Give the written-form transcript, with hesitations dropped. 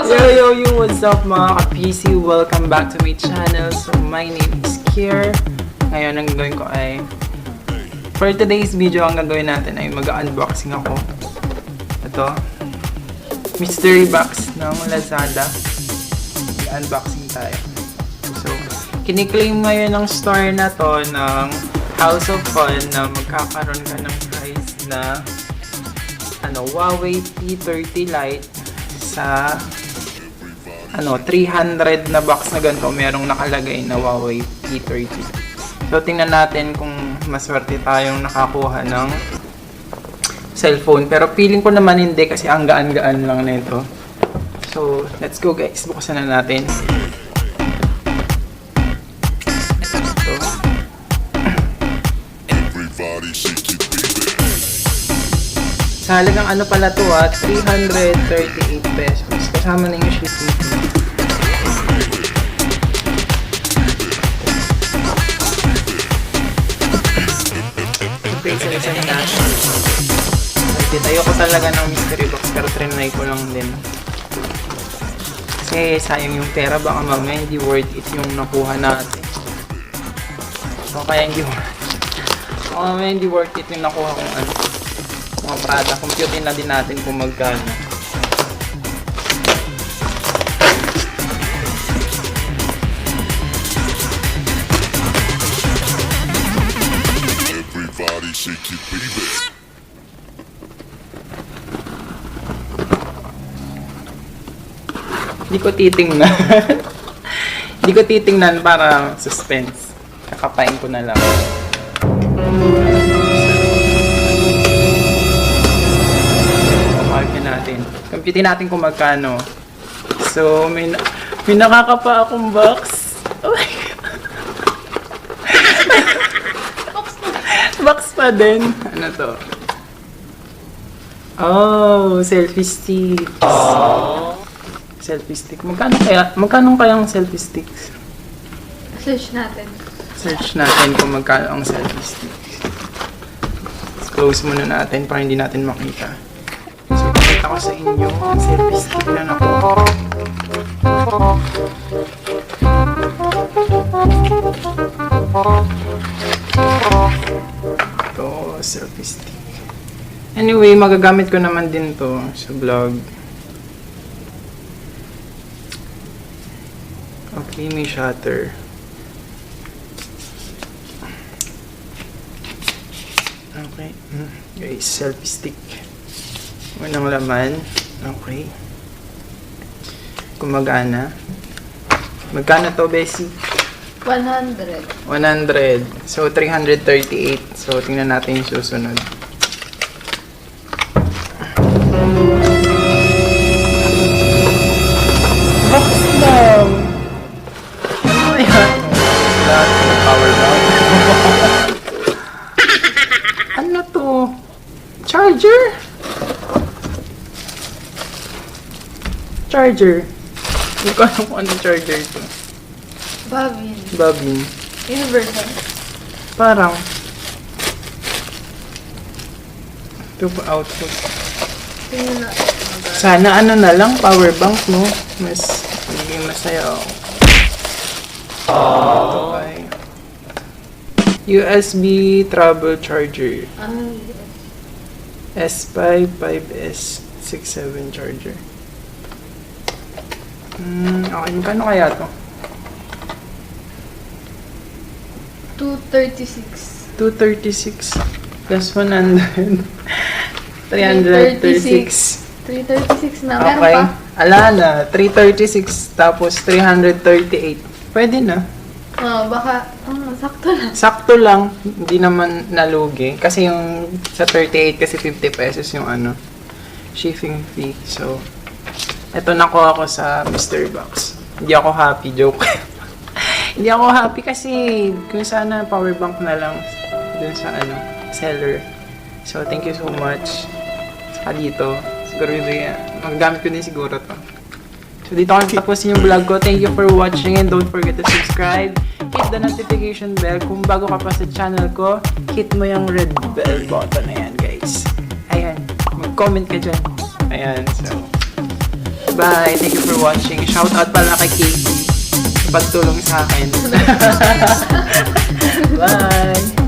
Yo, what's up mga ka-PC? Welcome back to my channel. So, my name is Kier. Ngayon, ang gagawin ko ay for today's video, ang gagawin natin ay mag-unboxing ako. Ito, mystery box ng Lazada. Unboxing tayo. So, kiniklaim ngayon ng store na to ng House of Fun na magkakaroon ka ng prize na Huawei P30 Lite sa 300 na box na ganito, merong nakalagay na Huawei P30. So tingnan natin kung maswerte tayong nakakuha ng cellphone, pero feeling ko naman hindi kasi ang gaan-gaan lang nito. So let's go guys, buksan na natin. Sa halagang pala to 338 pesos. Kasama na yung shipping fee. Okay, isa na natin. Ayoko talaga ng mystery box pero trinay ko lang din. Kasi sayang yung pera, baka mamaya hindi worth it yung nakuha natin. So kaya hindi worth it yung nakuha kong mga Prada. Computin na din natin kung magkano. Everybody shake it, baby. Hindi ko titingnan. Hindi ko titingnan para suspense. Kakapain ko na lang. Natin. Computin natin kung magkano. So, may nakakapa akong box. Oh my God. Box pa din. Ano to? Oh, selfie sticks. Selfie stick. Magkano kayang selfie sticks? Search natin. Search natin kung magkano ang selfie sticks. Let's close muna natin para hindi natin makita. Ako sa inyo ang selfie stick na nakuha. Ito, selfie stick. Anyway, magagamit ko naman din to sa vlog. Okay, may shutter. Okay, guys, selfie stick. Unang laman. Okay. Gumagana. Magkano to, Bessie? 100. 100. So, 338. So, tingnan natin yung susunod. Box daw! Ano yan? Power bank. Ano to? Charger? Charger. Hindi ko alam kung anong charger ito. Babin. Universal. Parang. Ito pa output. Tingnan na. Sana na lang, power bank, no? Mas, hindi masaya ako. Ito ay USB travel charger. S5, 5S67 charger. Okay, magkano kaya to? 236. 236 plus 100. 336. 336 na. Okay. Meron pa? Ala na. 336 tapos 338. Pwede na. Baka, sakto lang. Sakto lang. Hindi naman nalugi. Kasi yung sa 38 kasi 50 pesos yung shipping fee. So, ito nakuha ko sa mystery box. Hindi ako happy, joke. Hindi ako happy kasi kung sana power bank na lang dun sa seller. So, thank you so much. Saka dito, siguro yun, magagamit ko din siguro to. So, dito ko tapusin yung vlog ko. Thank you for watching and don't forget to subscribe. Hit the notification bell. Kung bago ka pa sa channel ko, hit mo yung red bell button na yan, guys. Ayan. Mag-comment ka dyan. Ayan, so Bye! Thank you for watching. Shout out pala kay Katie. Pagtulong sa akin. Bye!